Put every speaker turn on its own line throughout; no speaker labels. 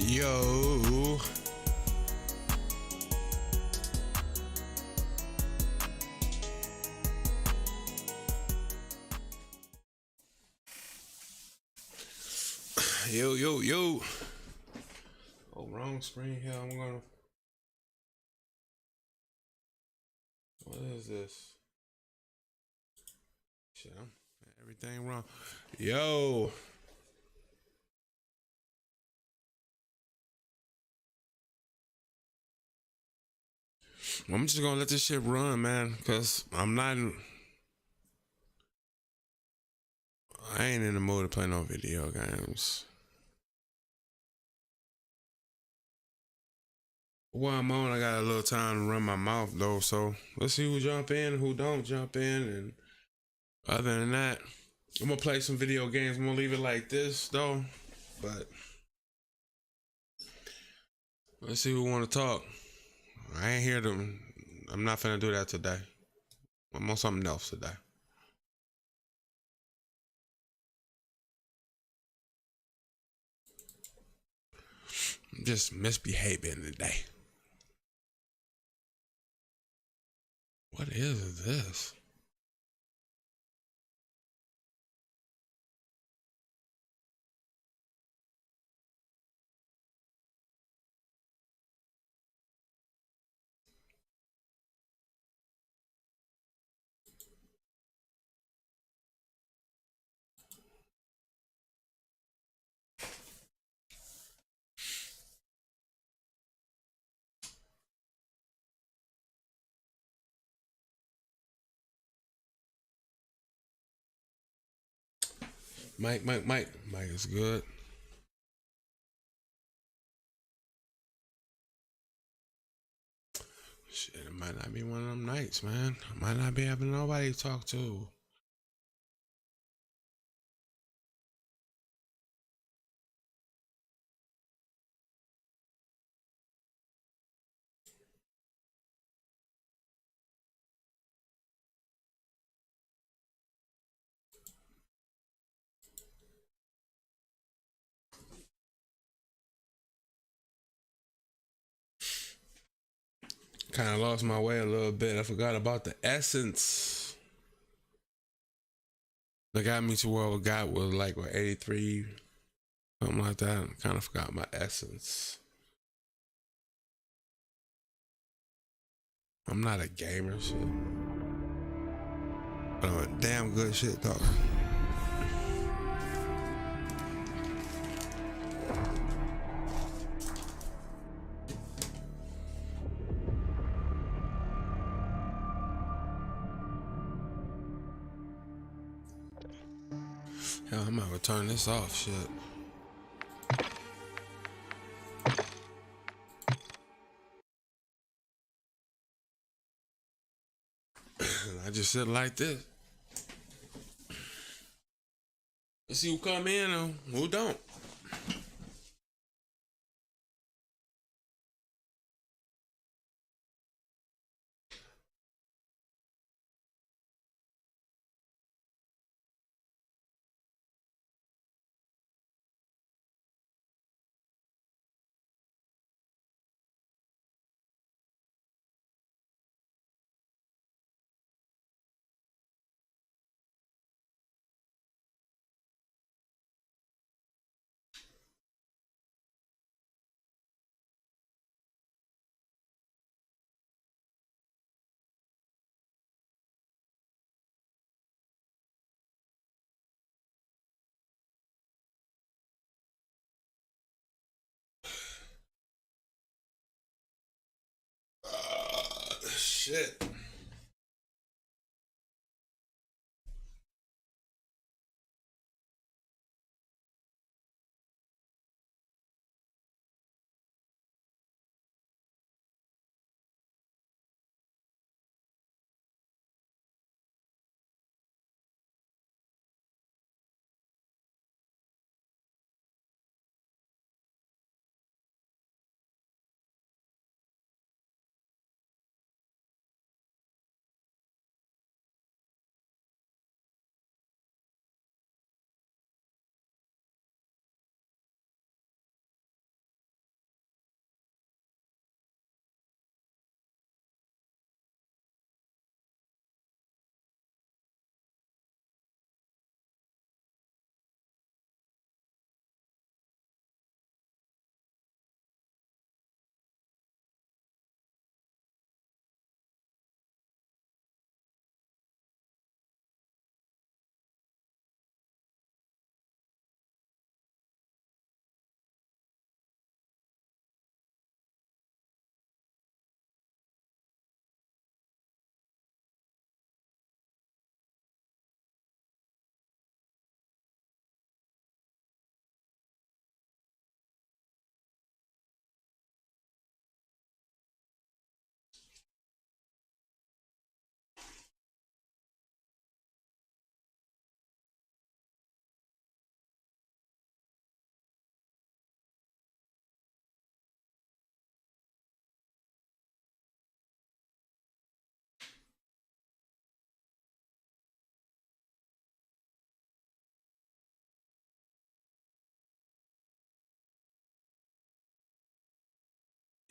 Yo. Yo. Oh, wrong screen here. I'm gonna. What is this? Shit, I'm everything wrong. Yo. I'm just gonna let this shit run, man, cause I ain't in the mood to play no video games. While I'm on, I got a little time to run my mouth though, so let's see who jump in, who don't jump in, and other than that, I'm gonna play some video games. I'm gonna leave it like this though, but let's see who want to talk. I ain't here to. I'm not finna do that today. I'm on something else today. I'm just misbehaving today. What is this? Mike is good. Shit, it might not be one of them nights, man. I might not be having nobody to talk to. Kind of lost my way a little bit. I forgot about the essence. That got me to where I got was like 83, something like that. Kind of forgot my essence. I'm not a gamer, shit. But I'm a damn good shit talker. Hell, I'm gonna turn this off, shit. I just sit like this. Let's see who come in and who don't. Shit.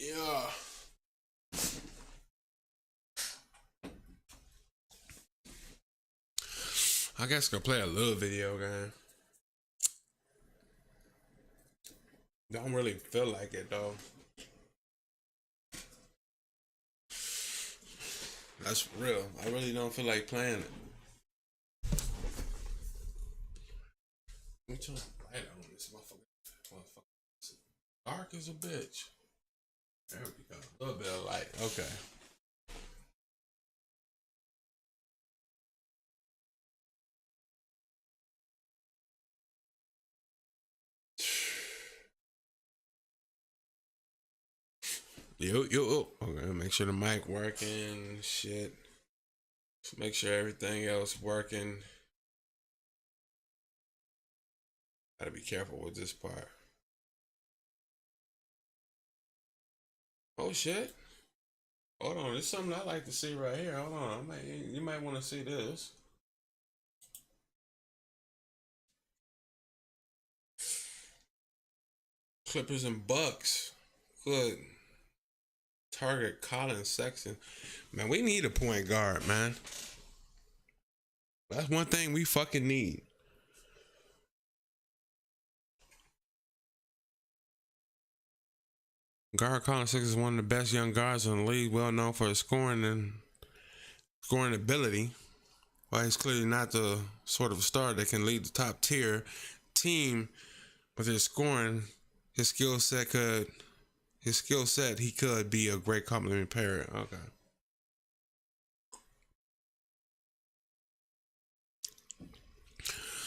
Yeah. I guess I could play a little video game. Don't really feel like it though. That's real. I really don't feel like playing it. Let me turn the light on this motherfucker. Dark as a bitch. There we go. A little bit of light. Okay. Yo. Okay, make sure the mic working. Shit. Just make sure everything else working. Gotta be careful with this part. Oh shit. Hold on, there's something I like to see right here. Hold on, you might want to see this. Clippers and Bucks. Good. Target Colin Sexton. Man, we need a point guard, man. That's one thing we fucking need. Guard Colin Sexton is one of the best young guards in the league, well known for his scoring ability. While he's clearly not the sort of star that can lead the top tier team with his scoring, his skill set, he could be a great complementary player. Okay.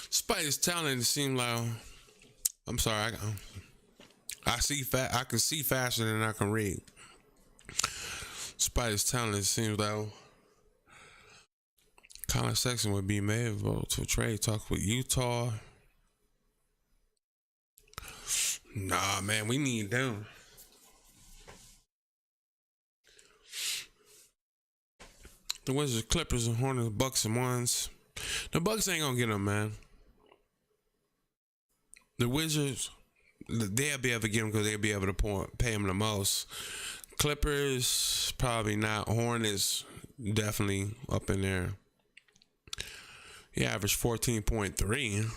Despite his talent, it seemed like I'm sorry. I can see faster than I can read. Despite his talent, it seems like Colin Sexton would be made to trade talk with Utah. Nah, man, we need them. The Wizards, Clippers, and Hornets, Bucks, and ones. The Bucks ain't gonna get them, man. The Wizards, they'll be able to get them because they'll be able to pay them the most. Clippers, probably not. Hornets, definitely up in there. He averaged 14.3.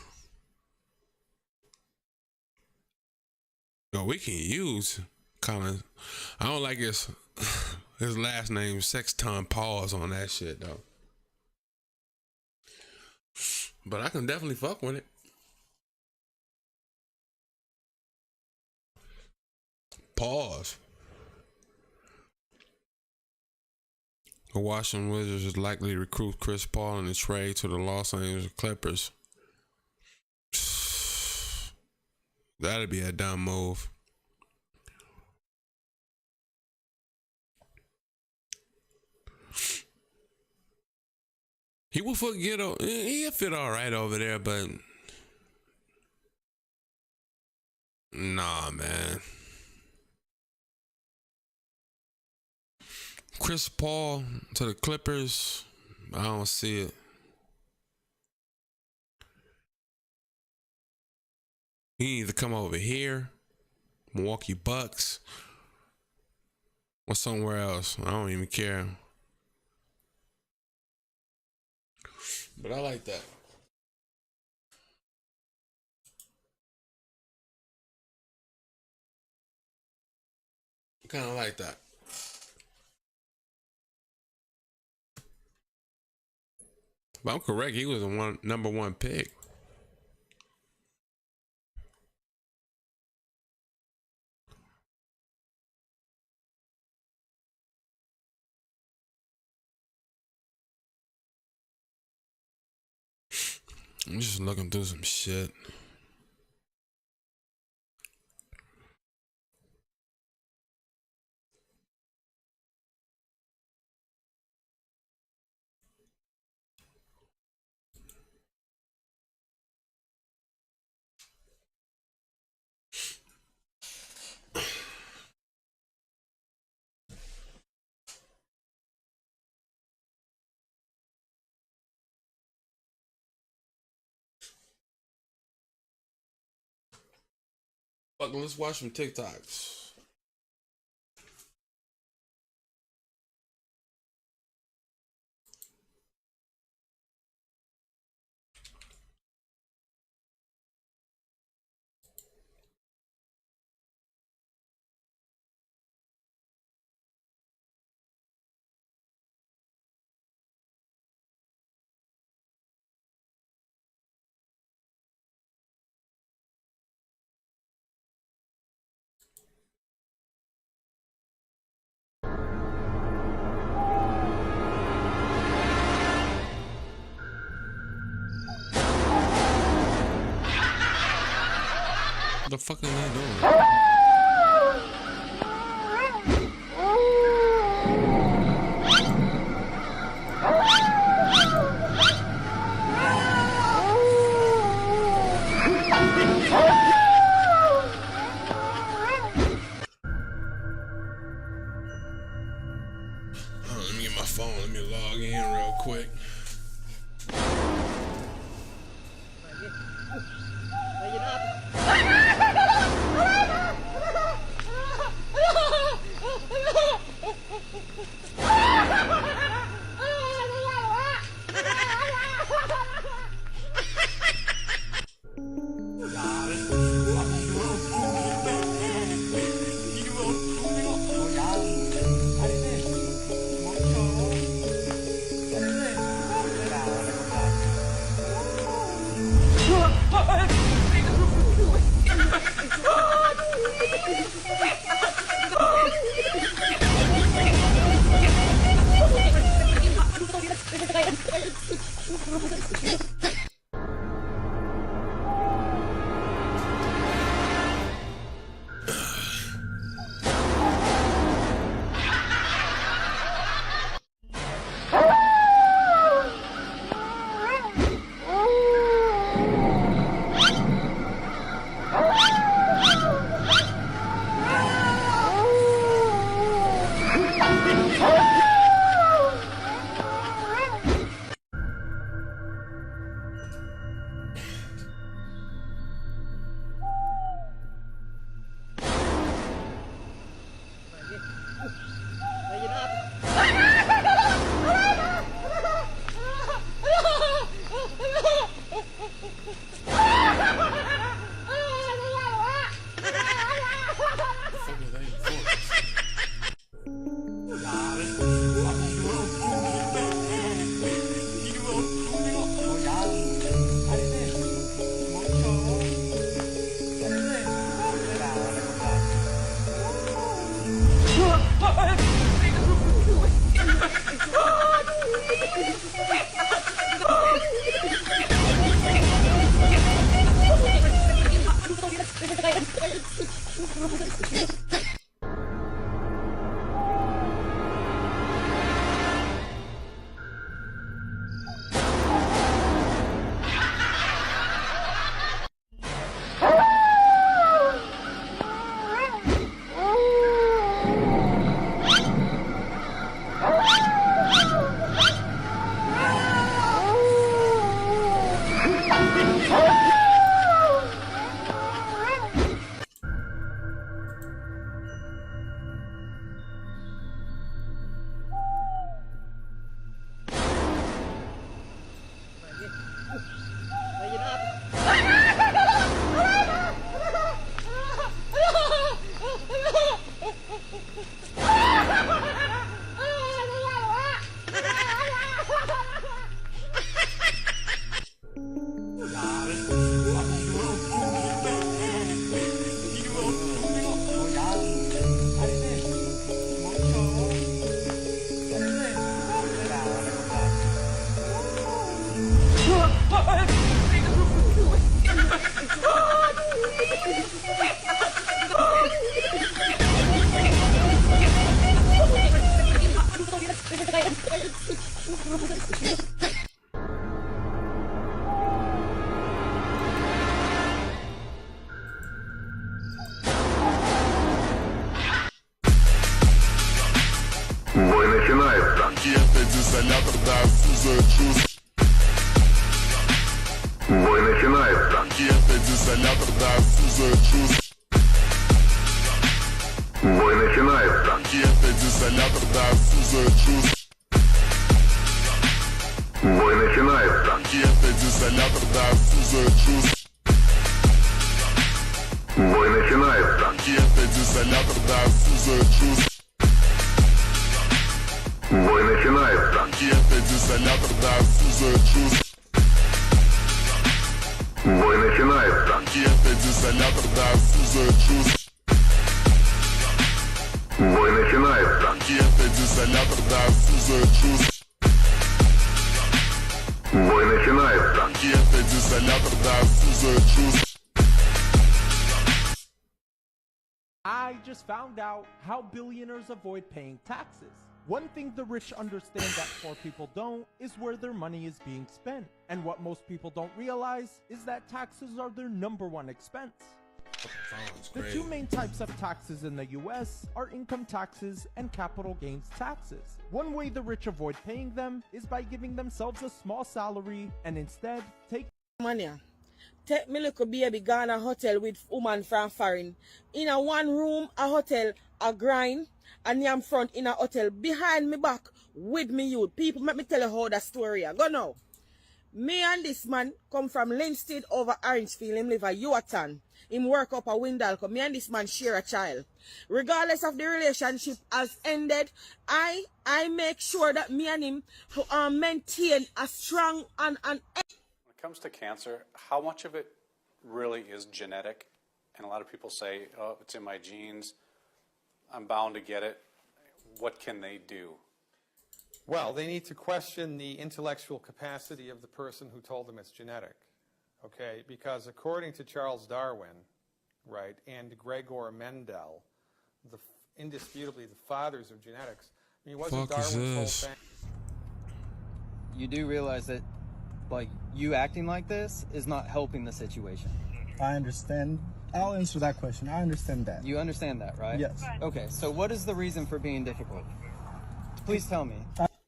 So we can use Colin. I don't like his last name, Sexton. Pause on that shit though. But I can definitely fuck with it. Pause. The Washington Wizards is likely to recruit Chris Paul in a trade to the Los Angeles Clippers. That'd be a dumb move. He will forget. He'll fit all right over there, but nah, man. Chris Paul to the Clippers, I don't see it. He needs to come over here, Milwaukee Bucks, or somewhere else. I don't even care. But I like that. Kind of like that. But I'm correct. He was the number one pick. I'm just looking through some shit. Fuck, let's watch some TikToks. What the fuck is that doing? Let me get my phone. Let me log in real quick.
Бой начинается.
Изолятор, да, фуза, чувств.
Бой начинается.
Изолятор, да, фуза, чувств.
Бой начинается.
Изолятор, да, фуза, чувств.
Бой начинается.
Изолятор, да, фуза, чувств.
Бой начинается.
Изолятор, да, фуза, чувств.
Бой начинается.
Изолятор, да, фуза, чувств.
Бой начинается.
Изолятор, да, фуза, чувств.
Бой начинается.
Изолятор, да, фуза, чувств.
Бой начинается.
Изолятор, да, фуза, чувств.
I just found out how billionaires avoid paying taxes. One thing the rich understand that poor people don't is where their money is being spent. And what most people don't realize is that taxes are their #1 expense. The two main types of taxes in the US are income taxes and capital gains taxes. One way the rich avoid paying them is by giving themselves a small salary and instead take
money. Take me little baby gone a hotel with woman from foreign. In a one room, a hotel, a grind, and I'm front in a hotel. Behind me back, with me youth. People, let me tell you how that story is. Go now. Me and this man come from Linstead over Orangefield. Him live a Yuatan. Him work up a Windalco. Me and this man share a child. Regardless of the relationship has ended, I make sure that me and him maintain a strong and
When it comes to cancer, how much of it really is genetic? And a lot of people say, oh, it's in my genes. I'm bound to get it. What can they do?
Well, they need to question the intellectual capacity of the person who told them it's genetic, okay? Because according to Charles Darwin, right, and Gregor Mendel, indisputably the fathers of genetics, I mean, wasn't Darwin's whole thing?
You do realize that, like, you acting like this is not helping the situation.
I understand. I'll answer that question. I understand that.
You understand that, right?
Yes.
Okay, so what is the reason for being difficult? Please tell me.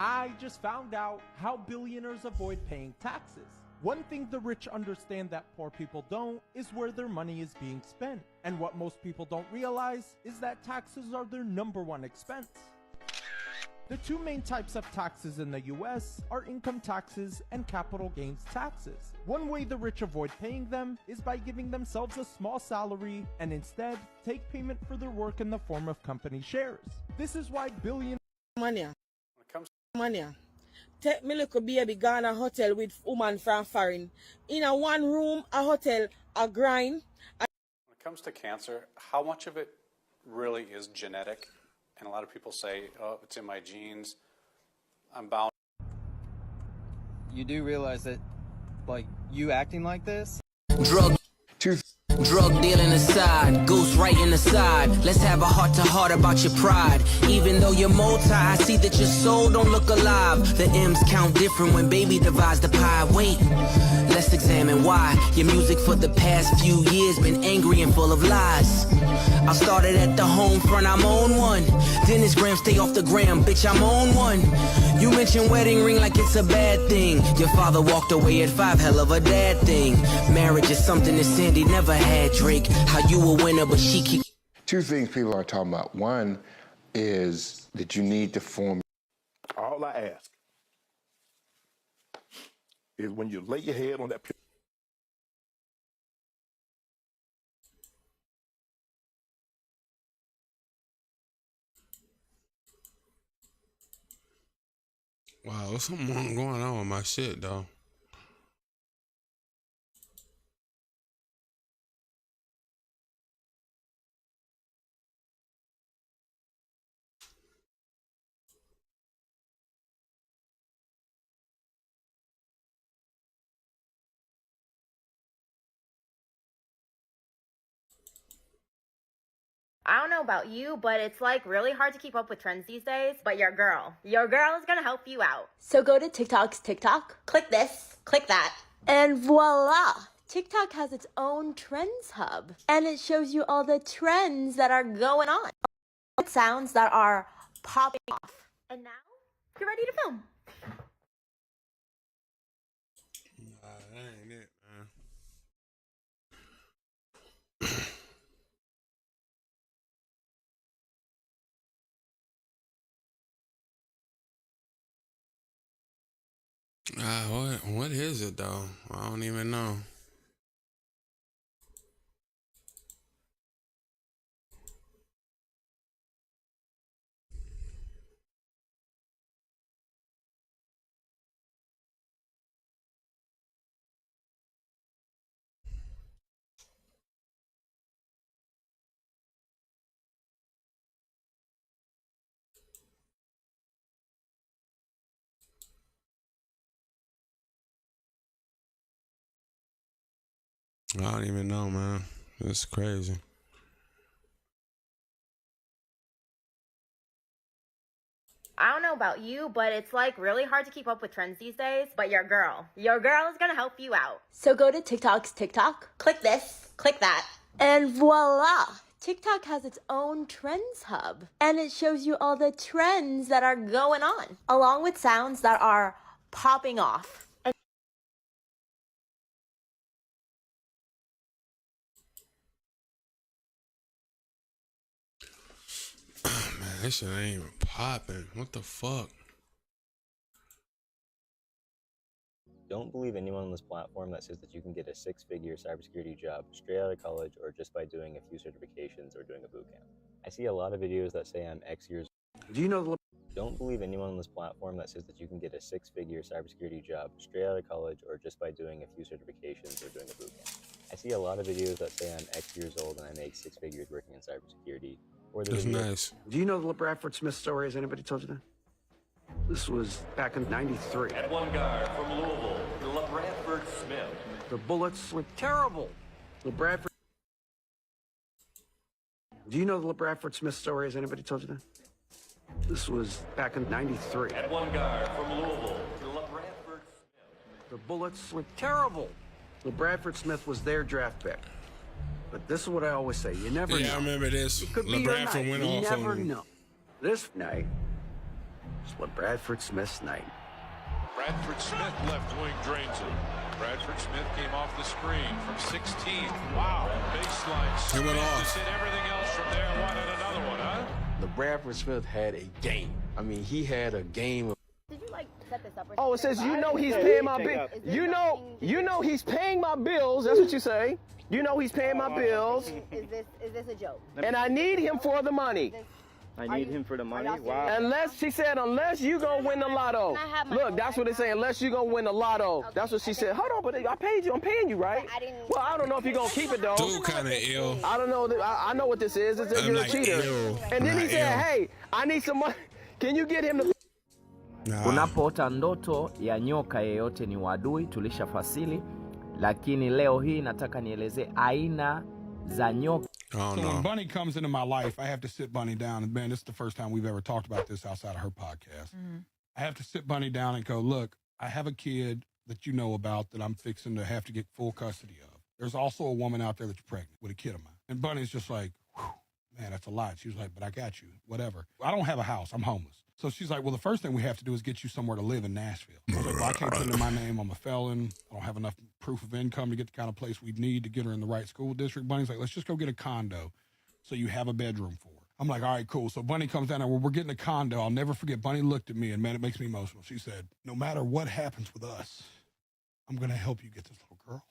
I just found out how billionaires avoid paying taxes. One thing the rich understand that poor people don't is where their money is being spent. And what most people don't realize is that taxes are their #1 expense. The two main types of taxes in the US are income taxes and capital gains taxes. One way the rich avoid paying them is by giving themselves a small salary and instead take payment for their work in the form of company shares. This is why billionaires
money.
When it comes
Money. Take me little baby gone a hotel with woman from foreign. In a one room, a hotel, a grind.
When it comes to cancer, how much of it really is genetic? And a lot of people say, oh, it's in my genes. I'm bound.
You do realize that, like, you acting like this?
Drug dealing aside, ghost writing aside. Let's have a heart-to-heart about your pride. Even though you're multi, I see that your soul don't look alive. The M's count different when baby divides the pie. Wait, let's examine why your music for the past few years been angry and full of lies. I started at the home front, I'm on one. Then this gram stay off the gram, bitch, I'm on one. You mentioned wedding ring like it's a bad thing. Your father walked away at 5, hell of a dad thing. Marriage is something that Sandy never had, Drake. How you a winner, but she keep...
Two things people are talking about. One is that you need to form...
All I ask is when you lay your head on that...
Wow, there's something going on with my shit, though.
I don't know about you, but it's like really hard to keep up with trends these days. But your girl is gonna help you out.
So go to TikTok's TikTok, click this, click that, and voila! TikTok has its own trends hub, and it shows you all the trends that are going on. Sounds that are popping off.
And now, you're ready to film.
Nah, that ain't it, man. What is it though? I don't even know. I don't even know, man. It's crazy.
I don't know about you, but it's like really hard to keep up with trends these days. But your girl is gonna help you out.
So go to TikTok's TikTok, click this, click that, and voila! TikTok has its own trends hub, and it shows you all the trends that are going on, along with sounds that are popping off. And
Man, this shit ain't even popping. What the fuck?
Don't believe anyone on this platform that says that you can get a six-figure cybersecurity job straight out of college or just by doing a few certifications or doing a boot camp. I see a lot of videos that say I'm X years old.
Do you know the...
Don't believe anyone on this platform that says that you can get a six-figure cybersecurity job straight out of college or just by doing a few certifications or doing a boot camp. I see a lot of videos that say I'm X years old and I make 6 figures working in cybersecurity. Or
That's nice.
Do you know the LeBradford Smith story? Has anybody told you that? This was back in '93.
At one guard from Louisville, LeBradford Smith.
The bullets were terrible. LeBradford. Do you know the LeBradford Smith story? Has anybody told you that? This was back in '93.
At one guard from Louisville, LeBradford Smith.
The bullets were terrible. LeBradford Smith was their draft pick. But this is what I always say: you never know.
Yeah, I remember this.
It could be your night.
LeBradford went
You
off
never
on
know. This night is LeBradford Smith's night.
Bradford Smith left wing drains it. Bradford Smith came off the screen from 16. Wow, baseline.
He went off.
Hit everything else from there. Wanted another one, huh?
LeBradford Smith had a game. I mean, he had a game.
Did you like set this up? Or
Oh, it says you know he's paying my bills. You know he's paying my bills. That's what you say. You know he's paying my bills.
Is this a joke?
And I need him for the money.
I need him for the money. Wow.
Unless, she said, unless you gonna win the lotto. Look, that's what they say. Unless you gonna win the lotto. That's what she said. Hold on, but I paid you. I'm paying you, right? Well, I don't know if you're gonna keep it though.
Dude, kind of ill.
I don't know. I know what this is. It's you're
like
a cheater.
ill.
And then he
Not
said,
ill.
hey, I need some money. Can you get him to...
Unapoota ndoto ya nyoka yeyote ni wadui, tulishafasili, lakini leo hii nataka nielezee aina za nyoka.
So when Bunny comes into my life, I have to sit Bunny down. And man, this is the first time we've ever talked about this outside of her podcast. I have to sit Bunny down and go, look, I have a kid that you know about that I'm fixing to have to get full custody of. There's also a woman out there that's pregnant with a kid of mine. And Bunny's just like, man, that's a lot. She was like, but I got you, whatever. I don't have a house. I'm homeless. So she's like, well, the first thing we have to do is get you somewhere to live in Nashville. I was like, well, I can't put it in my name. I'm a felon. I don't have enough proof of income to get the kind of place we'd need to get her in the right school district. Bunny's like, let's just go get a condo so you have a bedroom for her. I'm like, all right, cool. So Bunny comes down there. Well, we're getting a condo. I'll never forget. Bunny looked at me, and man, it makes me emotional. She said, no matter what happens with us, I'm going to help you get this little girl.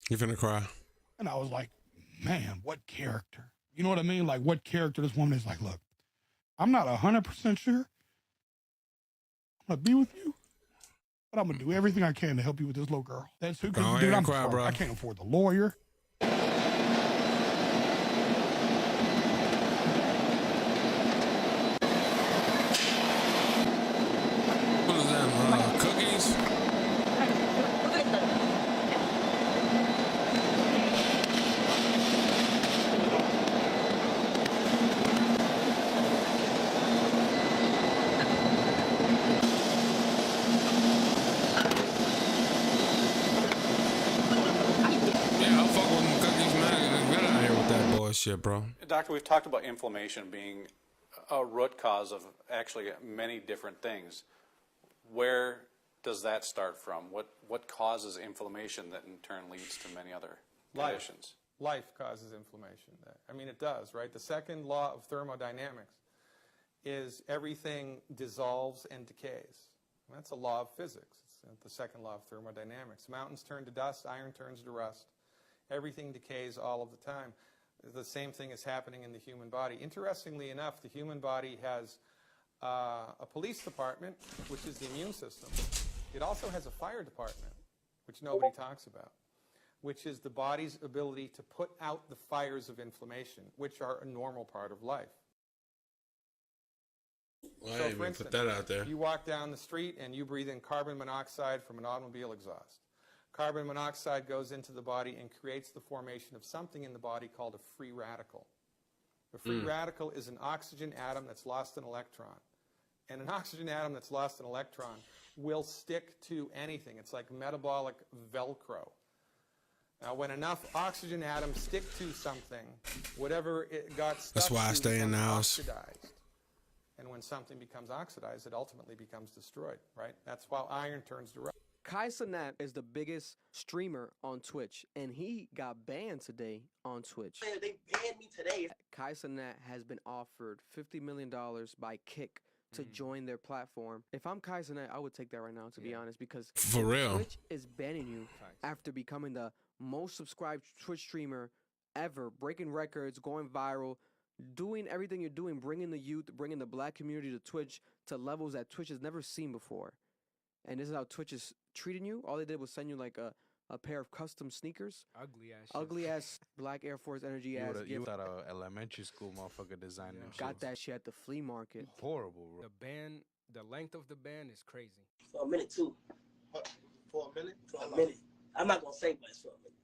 You finna cry.
And I was like, man, what character? You know what I mean? Like, what character this woman is like, look, I'm not 100% sure I'm going to be with you, but I'm going to do everything I can to help you with this little girl. That's who,
Go
dude,
ahead
I'm
and cry,
sorry.
bro.
I can't afford the lawyer.
What is that, cookies? Yeah, I'll fuck with them cookies, man. Get out of here with that bullshit, bro.
Doctor, we've talked about inflammation being a root cause of actually many different things. Where does that start from? What causes inflammation that in turn leads to many other conditions?
Life causes inflammation. I mean, it does, right? The second law of thermodynamics is everything dissolves and decays. And that's a law of physics. It's the second law of thermodynamics. Mountains turn to dust, iron turns to rust. Everything decays all of the time. The same thing is happening in the human body. Interestingly enough, the human body has a police department, which is the immune system. It also has a fire department, which nobody talks about, which is the body's ability to put out the fires of inflammation, which are a normal part of life.
Well, I
So,
didn't
for
even
instance,
put that out there.
you walk down the street and you breathe in carbon monoxide from an automobile exhaust. Carbon monoxide goes into the body and creates the formation of something in the body called a free radical. A free radical is an oxygen atom that's lost an electron. And an oxygen atom that's lost an electron will stick to anything. It's like metabolic Velcro. Now, when enough oxygen atoms stick to something, whatever it got stuck
That's why I
to
stay in the
becomes
house.
oxidized. And when something becomes oxidized, it ultimately becomes destroyed, right? That's why iron turns to rust.
Kai Cenat is the biggest streamer on Twitch, and he got banned today on Twitch.
They banned me today.
Kai Cenat has been offered $50 million by Kick to join their platform. If I'm Kai Cenat, I would take that right now, to be honest, because
For real.
Twitch is banning you after becoming the most subscribed Twitch streamer ever, breaking records, going viral, doing everything you're doing, bringing the youth, bringing the black community to Twitch to levels that Twitch has never seen before. And this is how Twitch is treating you. All they did was send you like a pair of custom sneakers. Ugly ass black Air Force Energy ass.
You thought a elementary school motherfucker designed them
Got
shits.
that shit at the flea market.
Horrible, bro.
The ban, the length of the ban is crazy.
For a minute, too. For a minute? For a minute. I'm not going to say much for a minute.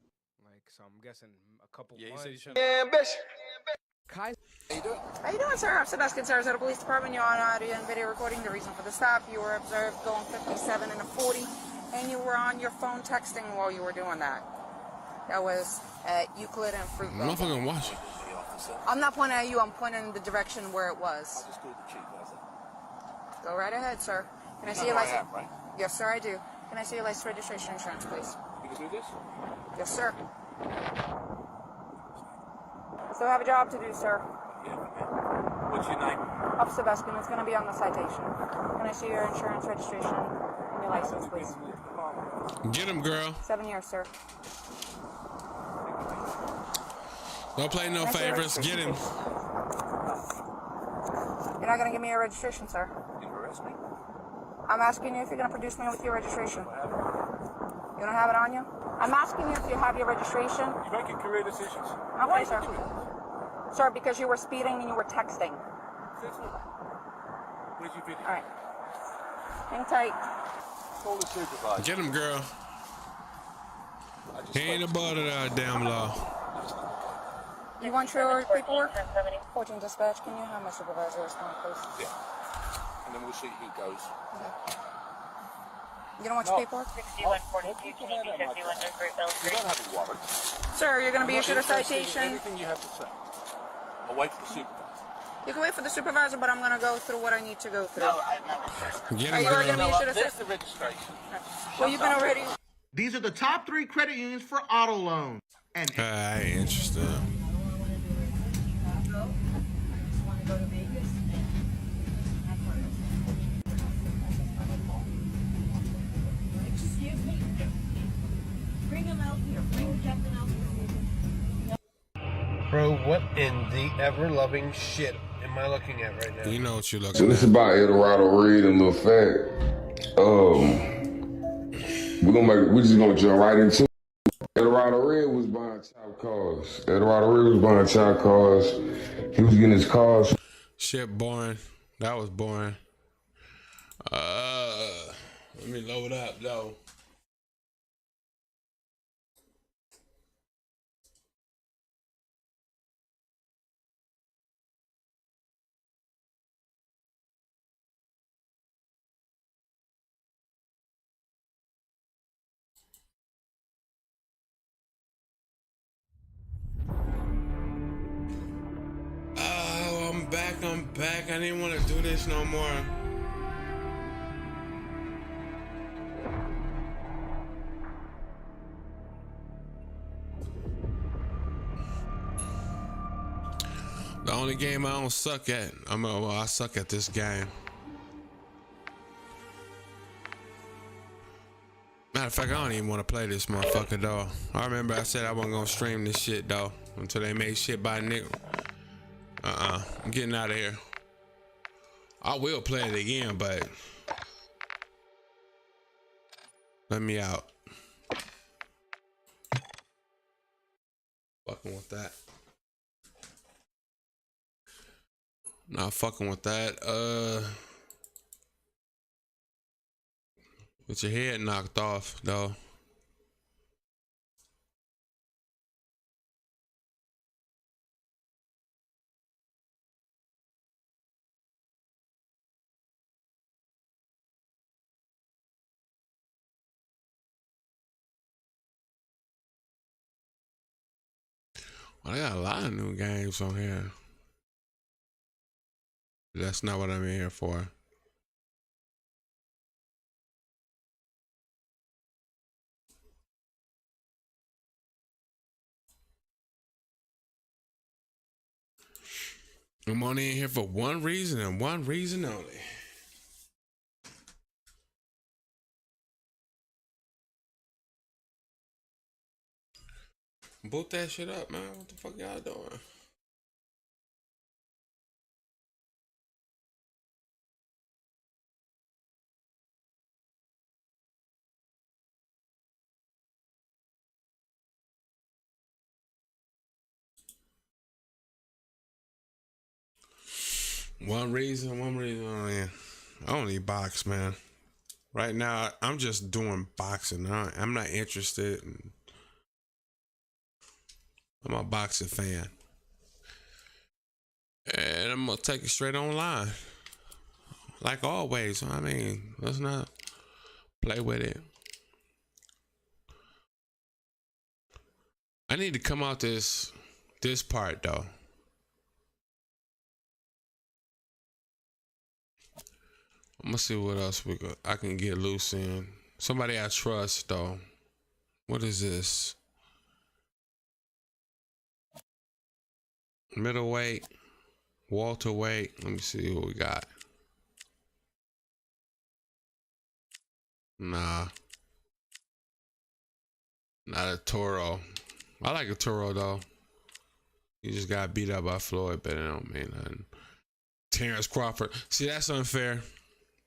Like, so I'm guessing a couple
Yeah, you
months.
said you should.
Ambition.
Kai.
How you doing, sir? I'm Sebastian, Sarasota Police Department. You're on audio and video recording. The reason for the stop, you were observed going 57 and a 40, and you were on your phone texting while you were doing that. That was at Euclid and Fruit
I'm not fucking watching.
I'm not pointing at you. I'm pointing in the direction where it was. Go right ahead, sir. Can I see your license?
Right?
Yes, sir, I do. Can I see your license, registration, insurance, please?
You can do this?
Yes, sir. I still have a job to do, sir.
Yeah, what's your name?
Officer Vespin, it's going to be on the citation. Can I see your insurance, registration, and your license, please?
Get him, girl.
7 years, sir.
Don't play no favorites. Get him.
You're not going to give me your registration, sir.
You arrest me?
I'm asking you if you're going to produce me with your registration. You don't have it on you? I'm asking you if you have your registration.
You making career decisions?
Okay, sir. Sir, because you were speeding and you were texting.
Where's your video?
All right. Hang tight.
Call the supervisor.
Get him, girl. He ain't above the damn law.
You want your paperwork? 14 dispatch, can you have my supervisor respond, please?
Yeah. And then we'll see who goes.
Okay. You don't want your paperwork?
You don't have a warrant.
Sir, you're going to be
I'm not
issued a
interested in
citation.
Anything you have to say. I'll wait for the supervisor.
You can wait for the supervisor, but I'm going to go through what I need to go through.
No, I'm not interested.
Get
Are
him,
you already
girl.
going to be issued a
There's
citation?
the registration.
Well, you've been already...
These are the top 3 credit unions for auto loans. And
I ain't interested.
Excuse me. Bring him out here. Bring Captain out here.
Bro, what in the ever-loving shit am I looking at right now?
You know what you're looking
So this is about Eldorado Reed and Lil Fat. We're just gonna jump right into it. Eldorado Red was buying top cars. Eldorado Red was buying top cars. He was getting his cars.
Shit, boring. That was boring. Let me load up though. Oh, I'm back. I didn't want to do this no more. The only game I don't suck at, I suck at this game. Matter of fact, I don't even want to play this motherfucker, though. I remember I said I wasn't gonna stream this shit, though, until they made shit by nickel. I'm getting out of here. I will play it again, but let me out. Fucking with that. Not fucking with that. With your head knocked off, though. Well, they got a lot of new games on here. That's not what I'm in here for. I'm only in here for one reason and one reason only. Boot that shit up, man. What the fuck y'all doing? One reason only. I only box, man. Right now, I'm just doing boxing. I'm not interested in... I'm a boxing fan. And I'm going to take it straight online. Like always. I mean, let's not play with it. I need to come out this part, though. I'm going to see what else I can get loose in. Somebody I trust, though. What is this? Middleweight, welterweight. Let me see what we got. Nah. Not a Toro. I like a Toro, though. He just got beat up by Floyd, but it don't mean nothing. Terrence Crawford. See, that's unfair.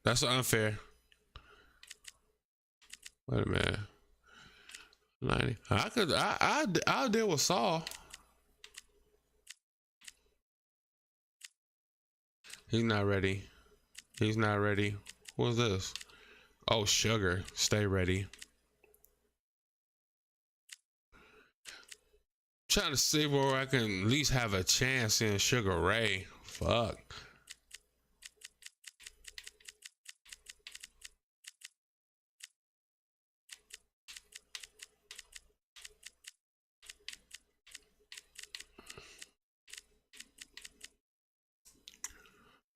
That's unfair. Wait a minute. 90. I'll deal with Saul. He's not ready. He's not ready. What's this? Oh, Sugar. Stay ready. Trying to see where I can at least have a chance in Sugar Ray. Fuck.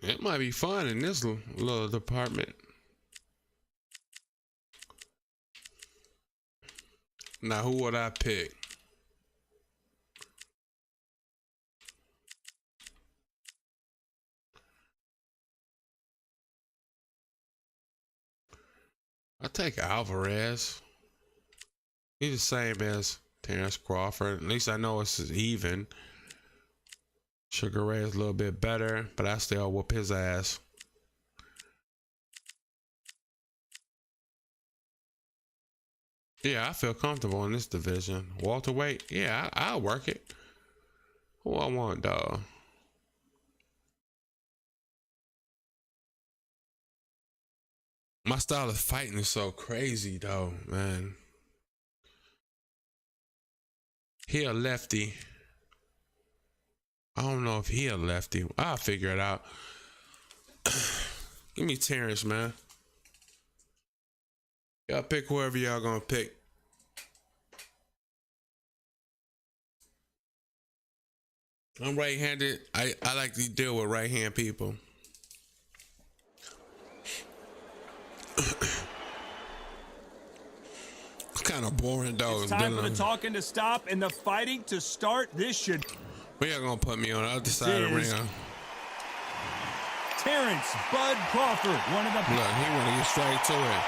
It might be fun in this little department. Now, who would I pick? I take Alvarez. He's the same as Terrence Crawford. At least I know it's even. Sugar Ray is a little bit better, but I still whoop his ass. Yeah, I feel comfortable in this division. Welterweight, yeah, I'll work it. Who I want, dog? My style of fighting is so crazy, though, man. He a lefty. I don't know if he a lefty. I'll figure it out. Give me Terrence, man. Y'all pick whoever y'all gonna pick. I'm right-handed. I like to deal with right-hand people. It's kind of boring, though.
It's time for the talking to stop and the fighting to start. This should...
Where y'all gonna put me on the other side of the ring?
Terrence Bud Crawford, one of the...
Look, he want to get straight to it.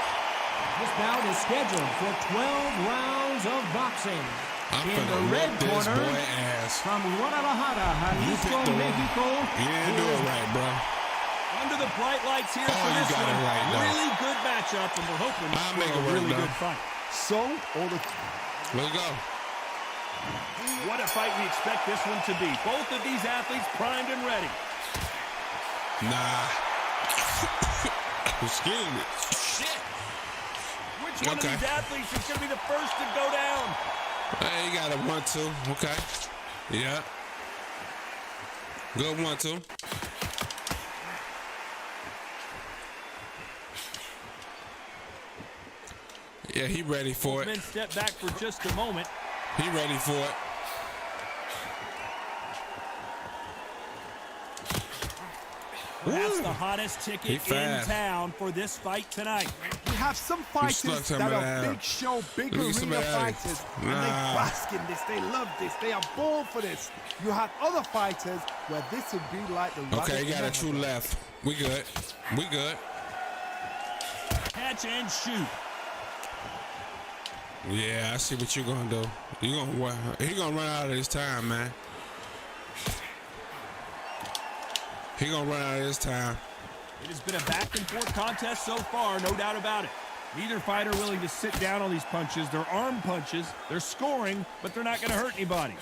This bout is scheduled for 12 rounds of boxing.
I'm
in the red corner, from Guadalajara, Jalisco, Mexico.
You didn't do it right, bro.
Under the bright lights here for this one.
Right,
really good matchup, and we're hoping
I'll make
for
it
a really
work,
good fight. So,
let's go.
What a fight we expect this one to be. Both of these athletes primed and ready.
Nah. Excuse me. Shit.
Which one of these athletes is going to be the first to go down?
Hey, you got a 1-2. Okay. Yeah. Good 1-2. Yeah, he ready for it.
Men step back for just a moment.
He ready for it.
That's the hottest ticket in town for this fight tonight.
We have some fighters that are big show, big arena fighters, and they bask in this. They love this. They are born for this. You have other fighters where this would be like the
Okay, you got a two left. We good. We good.
Catch and shoot.
Yeah, I see what you're gonna do. He gonna run out of his time, man. He gonna run out of his time.
It has been a back and forth contest so far, no doubt about it. Neither fighter willing to sit down on these punches. They're arm punches. They're scoring, but they're not going to hurt anybody.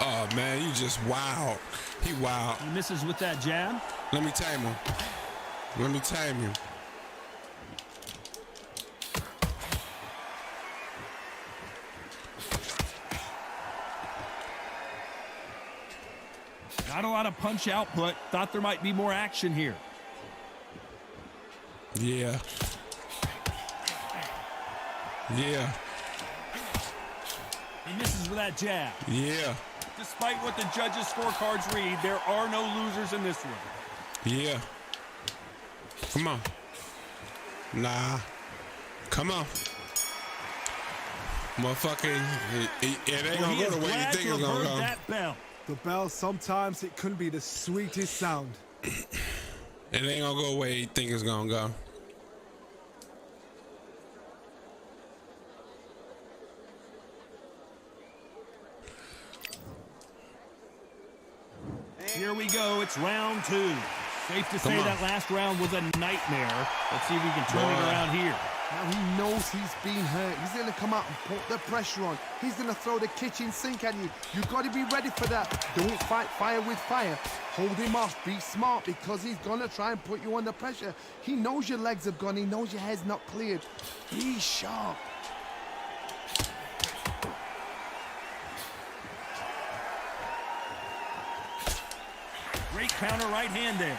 Oh, man, you just wild. He wild.
He misses with that jab.
Let me tame him. Let me tame him.
Not a lot of punch output. Thought there might be more action here.
Yeah. Yeah.
He misses with that jab.
Yeah.
Despite what the judges' scorecards read, there are no losers in this one.
Yeah. Come on. Nah. Come on. Motherfucking, it ain't gonna go the way you think it's gonna go.
That bell.
The bell, sometimes it can be the sweetest sound.
It ain't gonna go the way you think it's gonna go.
Here we go. It's round two. Safe to say that last round was a nightmare. Let's see if we can turn it around here.
Now he knows he's been hurt. He's going to come out and put the pressure on. He's going to throw the kitchen sink at you. You've got to be ready for that. Don't fight fire with fire. Hold him off. Be smart because he's going to try and put you under pressure. He knows your legs have gone. He knows your head's not cleared. Be sharp.
Great counter right hand there.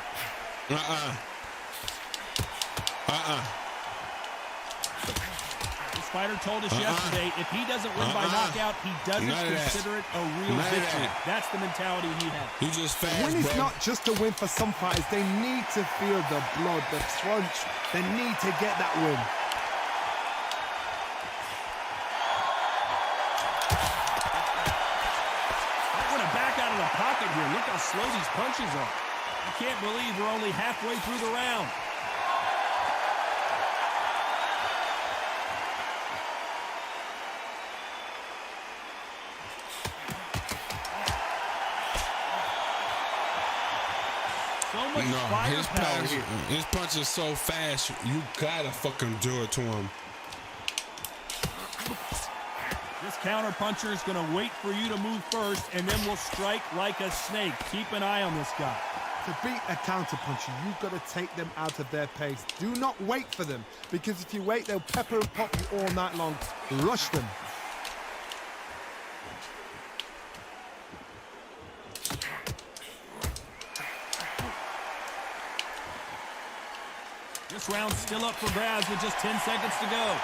This fighter told us yesterday if he doesn't win by knockout, he doesn't consider it a real victory. That's the mentality he has.
You just fast,
Win is not just a win for some fighters. They need to feel the blood, the crunch. They need to get that win.
Out of the pocket here. Look how slow these punches are. I can't believe we're only halfway through the round. So much firepower here.
His punch is so fast, you gotta fucking do it to him.
This counter puncher is going to wait for you to move first, and then will strike like a snake. Keep an eye on this guy.
To beat a counter puncher, you've got to take them out of their pace. Do not wait for them, because if you wait, they'll pepper and pop you all night long. Rush them.
This round's still up for grabs with just 10 seconds to go.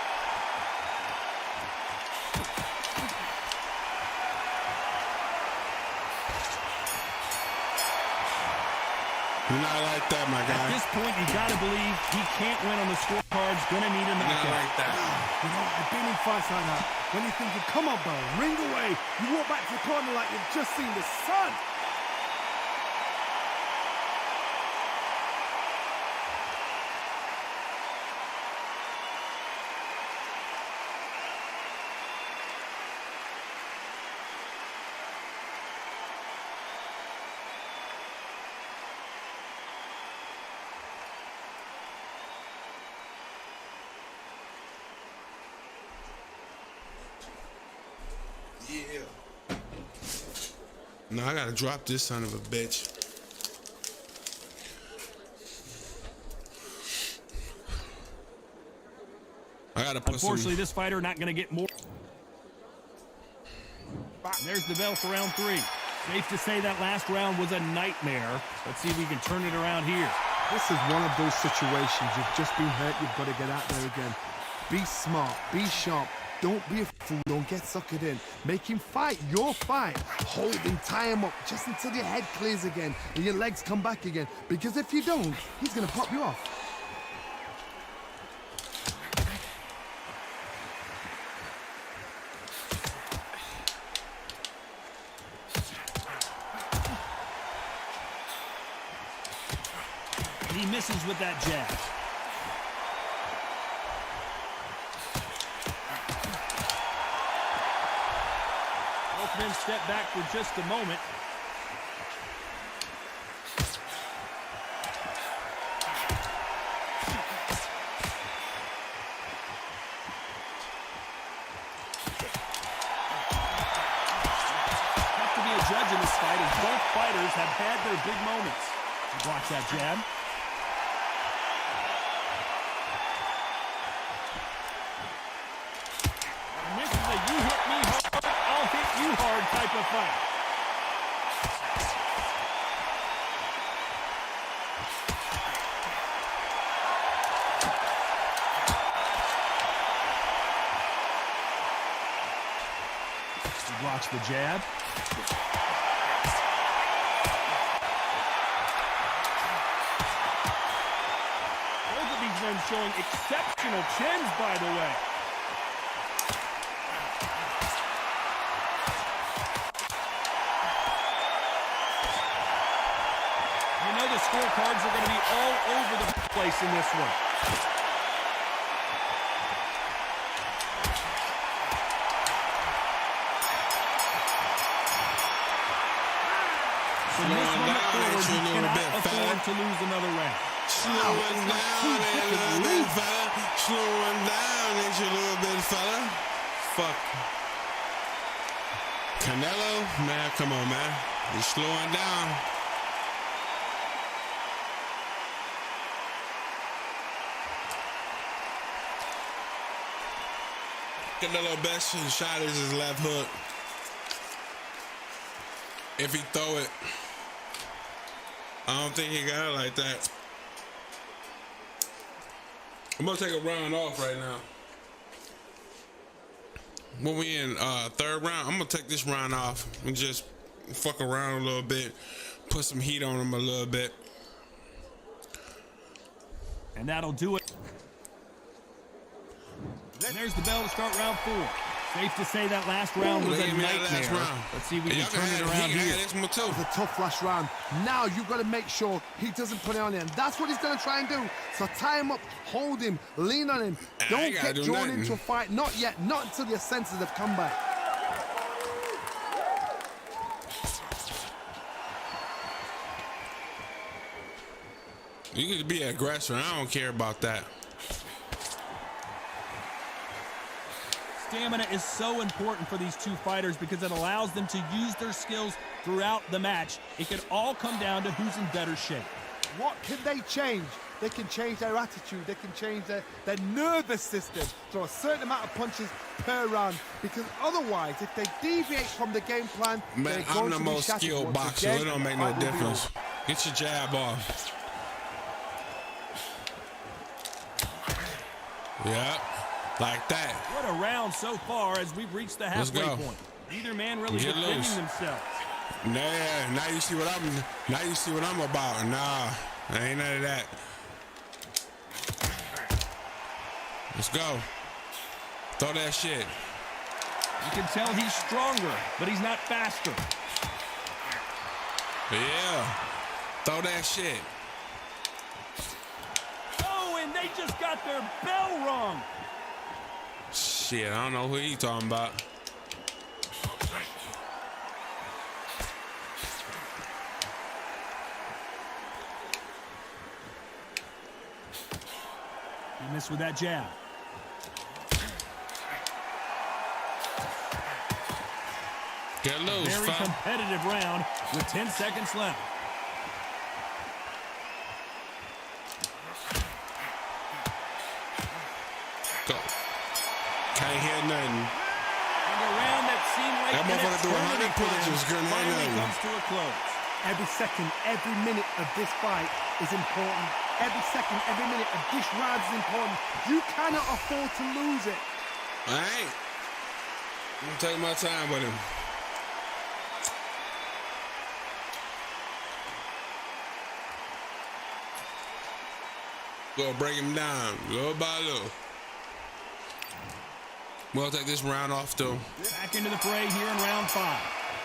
You're not like that, my guy.
At this point, you got to believe he can't win on the scorecards. Going to need a knockout.
Not like that.
You know, I've been in fights like that. When you're thinking, come on, bro, ring away. You walk back to the corner like you've just seen the sun.
Yeah. No, I gotta drop this son of a bitch. I gotta put
Unfortunately, this fighter not going to get more. There's the bell for round three. Safe to say that last round was a nightmare. Let's see if we can turn it around here.
This is one of those situations. You've just been hurt. You've got to get out there again. Be smart. Be sharp. Don't be a fool. Don't get suckered in. Make him fight your fight. Hold him, tie him up just until your head clears again and your legs come back again. Because if you don't, he's going to pop you off.
He misses with that jab. Both men step back for just a moment. Have to be a judge in this fight as both fighters have had their big moments. He blocks that jab. You hit me hard, I'll hit you hard type of fight. He blocks the jab. Both of these men showing exceptional chins, by the way. The scorecards are going to be all over the place in this one. From this moment forward, you cannot afford to lose another round.
Slowing down a little bit, fella. Slowing down ain't you a little bit, fella. Fuck. Canelo, man, come on, man. You're slowing down. Canelo best shot is his left hook. If he throw it, I don't think he got it like that. I'm gonna take a round off right now. When we in third round, I'm gonna take this round off and just fuck around a little bit, put some heat on him a little bit.
And that'll do it. And there's the bell to start round 4. Safe to say that last round was a nightmare. Let's see if we can turn it around here.
It's a tough last round. Now you've got to make sure he doesn't put it on him. That's what he's going to try and do. So tie him up, hold him, lean on him. Don't get drawn into a fight. Not yet. Not until your senses have come back.
You get to be an aggressor. I don't care about that.
Stamina is so important for these two fighters because it allows them to use their skills throughout the match. It can all come down to who's in better shape.
What can they change? They can change their attitude. They can change their nervous system. Throw a certain amount of punches per round. Because otherwise, if they deviate from the game plan,
man, I'm the most skilled boxer. It don't make no difference. Get your jab off. Yep. Like that.
What a round so far as we've reached the halfway point. Neither man really defending themselves.
Nah, now you see what I'm about. Nah, ain't none of that. Let's go. Throw that shit.
You can tell he's stronger, but he's not faster.
Yeah. Throw that shit.
Oh, and they just got their bell rung.
Shit, I don't know who he talking about.
He missed with that jab.
Get loose,
very competitive round with 10 seconds left.
Go. Can't hear nothing.
And a round that seemed like
that motherfucker threw 100 punches, couldn't hear nothing.
Comes to a close.
Every second, every minute of this fight is important. Every second, every minute of this round is important. You cannot afford to lose it.
All right. I'm gonna take my time with him. Go break him down, little by little. We'll take this round off, though.
Back into the fray here in round 5.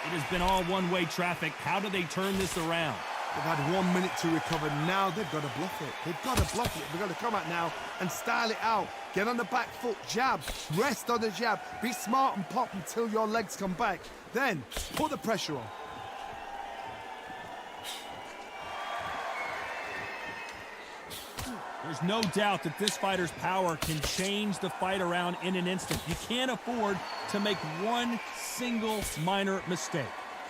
It has been all one-way traffic. How do they turn this around?
They've had 1 minute to recover. Now they've got to bluff it. They've got to bluff it. They've got to come out now and style it out. Get on the back foot, jab, rest on the jab. Be smart and pop until your legs come back. Then put the pressure on.
There's no doubt that this fighter's power can change the fight around in an instant. You can't afford to make one single minor mistake.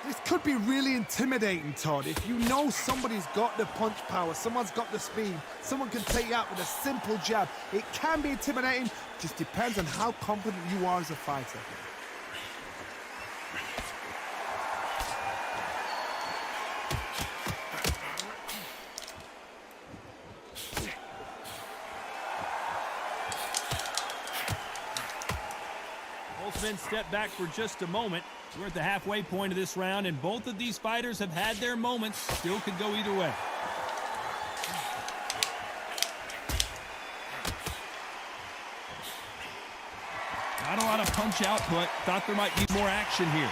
This could be really intimidating, Todd. If you know somebody's got the punch power, someone's got the speed, someone can take you out with a simple jab. It can be intimidating, just depends on how confident you are as a fighter.
Both men step back for just a moment. We're at the halfway point of this round, and both of these fighters have had their moments. Still could go either way. Not a lot of punch output. Thought there might be more action here.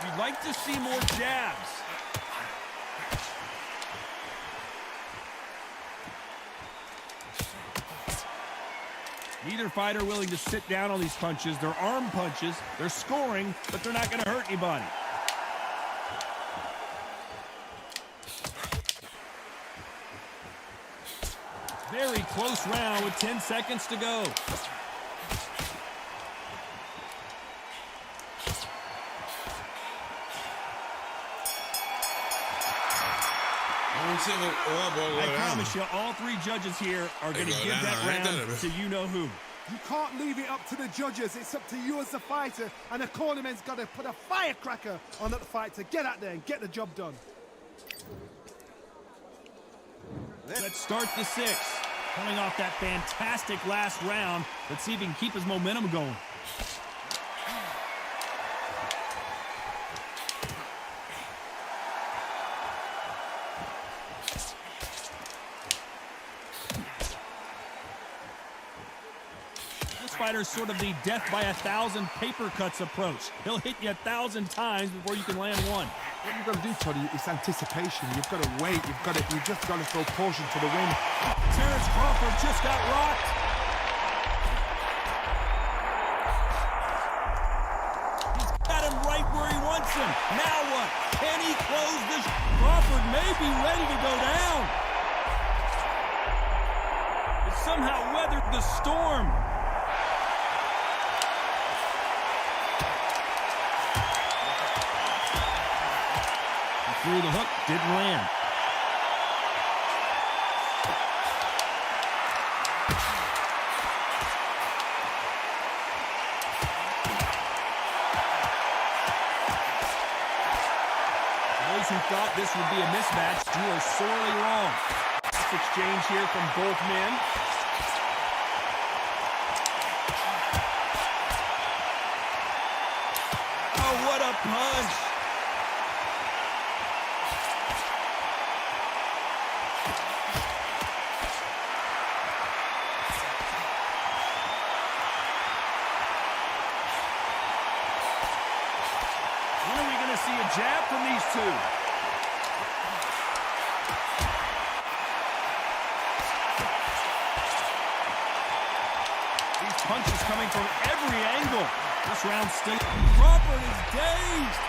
You'd like to see more jabs. Neither fighter willing to sit down on these punches. They're arm punches. They're scoring, but they're not going to hurt anybody. Very close round with 10 seconds to go. I promise you, all three judges here are going to give that round to you-know-who.
You can't leave it up to the judges. It's up to you as the fighter, and the cornerman's got to put a firecracker on that fight to get out there and get the job done.
Let's start the 6th. Coming off that fantastic last round, let's see if he can keep his momentum going. Fighter's sort of the death by 1,000 paper cuts approach. He'll hit you 1,000 times before you can land one.
What you've got to do, Toddy, is anticipation. You've got to wait. You've just got to throw caution to the wind.
Terrence Crawford just got rocked. He's got him right where he wants him. Now what? Can he close this? Crawford may be ready to go down. It somehow weathered the storm. Through the hook, didn't land. Those who thought this would be a mismatch, you are sorely wrong. This exchange here from both men. Oh, what a punch! Jab from these two. These punches coming from every angle. This round still. Crawford is dazed.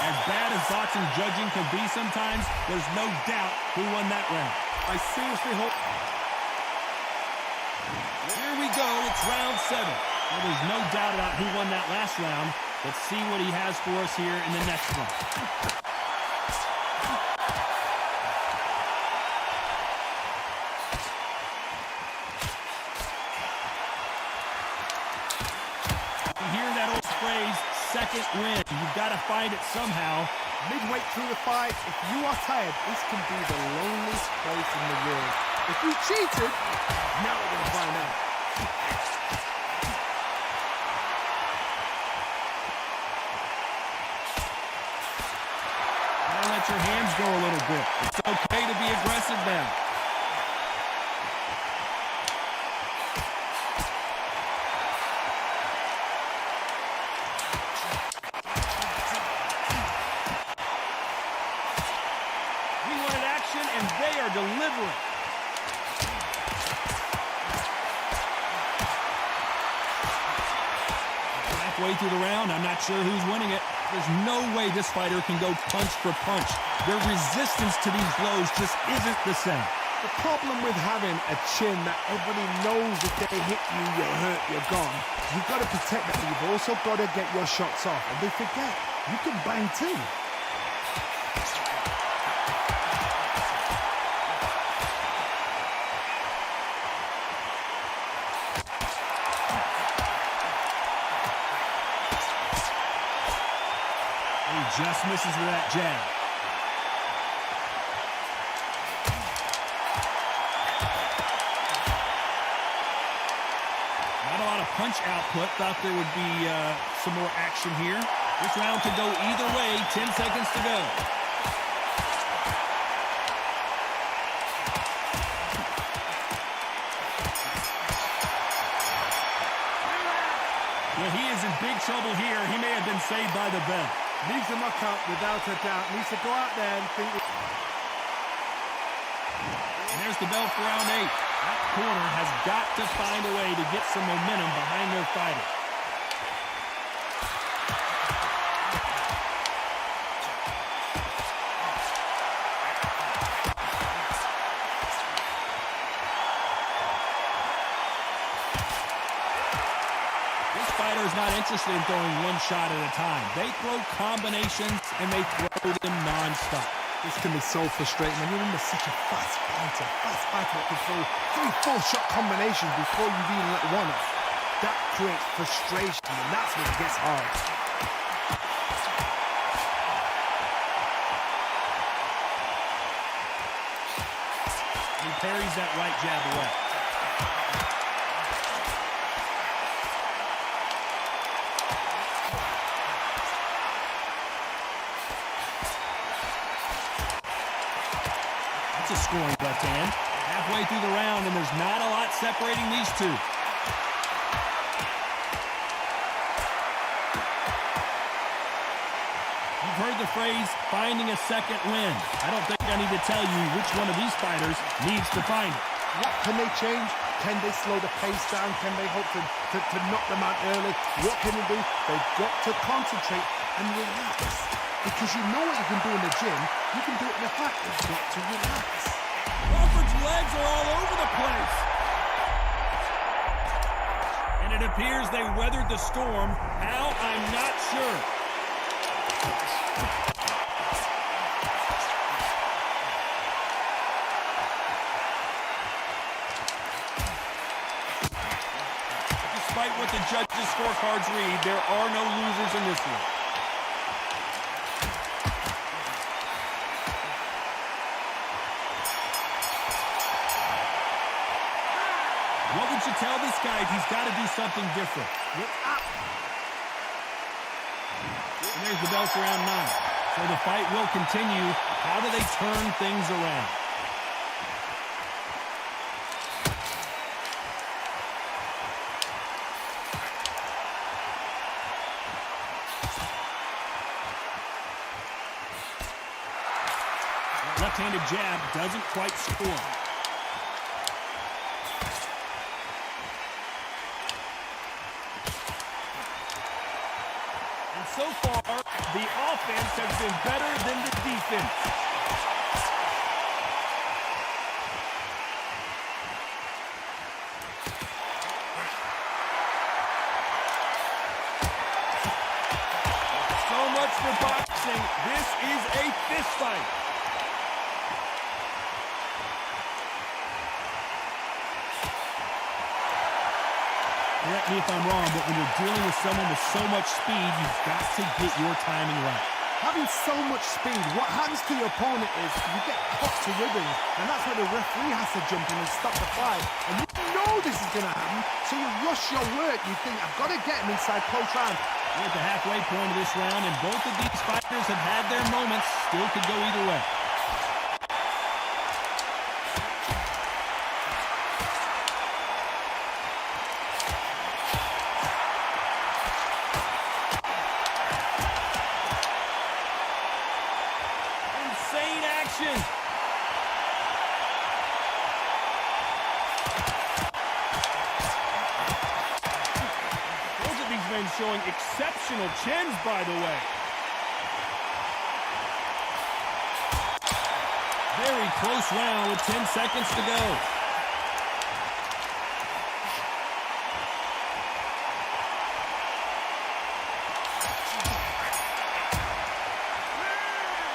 As bad as boxing judging can be sometimes, there's no doubt who won that round.
I seriously hope.
Here we go, it's round 7. Well, there's no doubt about who won that last round. Let's see what he has for us here in the next one. second win. You've got to find it somehow.
Midway through the fight, if you are tired, this can be the loneliest place in the world. If you cheated, now we're going to find out.
Now let your hands go a little bit. It's okay to be aggressive now. We wanted action, and they are delivering. Halfway through the round, I'm not sure who's winning it. There's no way this fighter can go punch for punch. Their resistance to these blows just isn't the same.
The problem with having a chin that everybody knows if they hit you, you're hurt, you're gone. You've got to protect that, but you've also got to get your shots off. And they forget, you can bang too.
He just misses with that jab. Not a lot of punch output. Thought there would be some more action here. This round could go either way. 10 seconds to go. Well, he is in big trouble here. He may have been saved by the bell.
Needs a knockout without a doubt. Needs to go out there and think.
And there's the bell for round 8. That corner has got to find a way to get some momentum behind their fighter. This fighter is not interested in throwing one shot at a time. They throw combinations and they throw them non-stop.
This can be so frustrating when you're under such a fast fighter that can throw 3-4 shot combinations before you've even let one off. That creates frustration, and that's when it gets hard.
He parries that right jab away. A scoring left hand. Halfway through the round, and there's not a lot separating these two. You've heard the phrase, finding a second win. I don't think I need to tell you which one of these fighters needs to find it.
What can they change? Can they slow the pace down? Can they hope to knock them out early? What can they do? They've got to concentrate and relax. Because you know what you can do in the gym, you can do it in the fight. You've got to relax.
Crawford's legs are all over the place. And it appears they weathered the storm. How? I'm not sure. Despite what the judges' scorecards read, there are no losers in this one. What would you tell this guy if he's got to do something different? And there's the bell for round 9. So the fight will continue. How do they turn things around? That left-handed jab doesn't quite score. So far, the offense has been better than the defense. So much for boxing. This is a fist fight. Yeah, correct me if I'm wrong, but when you're dealing with someone with so much speed, you've got to get your timing right.
Having so much speed, what happens to your opponent is you get cut to ribbons, and that's where the referee has to jump in and stop the fight. And you know this is going to happen, so you rush your work. You think, I've got to get him inside close round.
We're at the halfway point of this round, and both of these fighters have had their moments. Still could go either way. Insane action. Both of these men showing exceptional chins, by the way. Very close round with 10 seconds to go.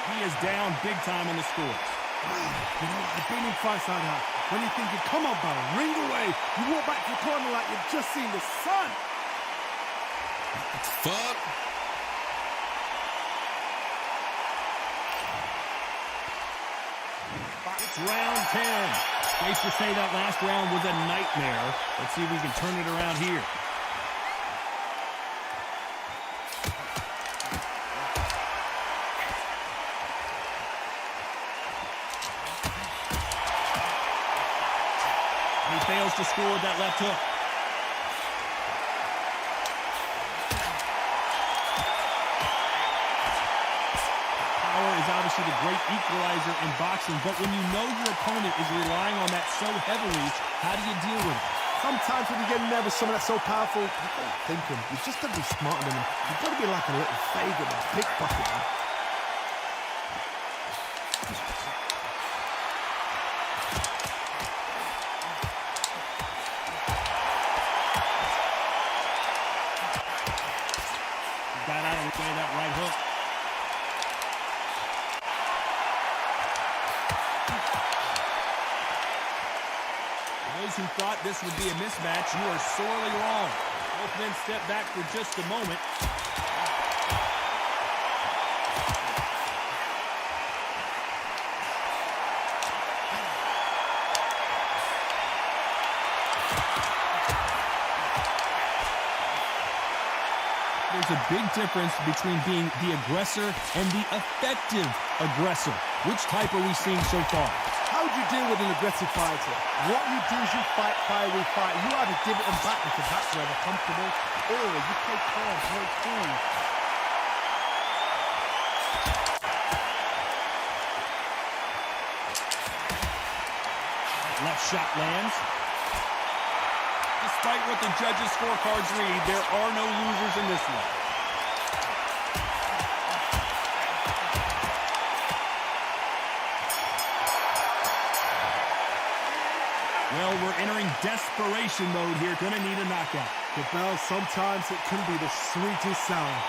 He is down big time on the scores.
You know, I've been in fights like that. When you're thinking, come on, Baron, ring away. You walk back to the corner like you've just seen the sun.
Fuck.
It's round 10. Safe to say that last round was a nightmare. Let's see if we can turn it around here. He fails to score with that left hook. Power is obviously the great equalizer in boxing, but when you know your opponent is relying on that so heavily, how do you deal with it?
Sometimes when you get nervous, someone that's so powerful, you've got to think him. You've just got to be smarter than him. You've got to be like a little Fagin or pickpocketing.
Got out of the way of that right hook. Those who thought this would be a mismatch, you are sorely wrong. Both men step back for just a moment. There's a big difference between being the aggressor and the effective aggressor. Which type are we seeing so far?
How do you deal with an aggressive fighter? What you do is you fight fire with fire. You either give it them back because that's where they're comfortable, or you play calm, play cool.
Left shot lands. Despite what the judges' scorecards read, there are no losers in this one. Well, we're entering desperation mode here. Gonna need a knockout.
The bell, sometimes it can be the sweetest sound.